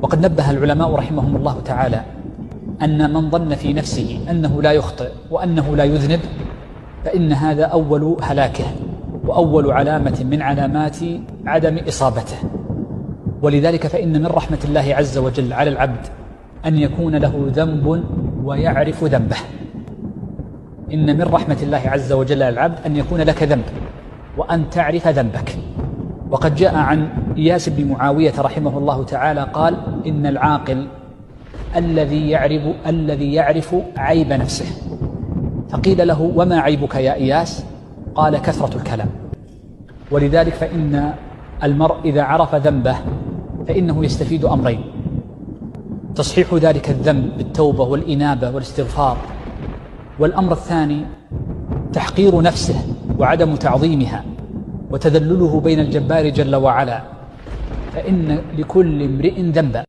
وقد نبه العلماء رحمهم الله تعالى أن من ظن في نفسه أنه لا يخطئ وأنه لا يذنب فإن هذا أول هلاكه وأول علامة من علامات عدم إصابته. ولذلك فإن من رحمة الله عز وجل على العبد أن يكون له ذنب ويعرف ذنبه. إن من رحمة الله عز وجل على العبد أن يكون لك ذنب وأن تعرف ذنبك. وقد جاء عن إياس بن معاوية رحمه الله تعالى قال: إن العاقل الذي يعرف عيب نفسه. فقيل له: وما عيبك يا إياس؟ قال: كثرة الكلام. ولذلك فإن المرء إذا عرف ذنبه فإنه يستفيد أمرين: تصحيح ذلك الذنب بالتوبة والإنابة والاستغفار، والأمر الثاني تحقير نفسه وعدم تعظيمها وتذلله بين الجبار جل وعلا، فإن لكل امرئ ذنبا.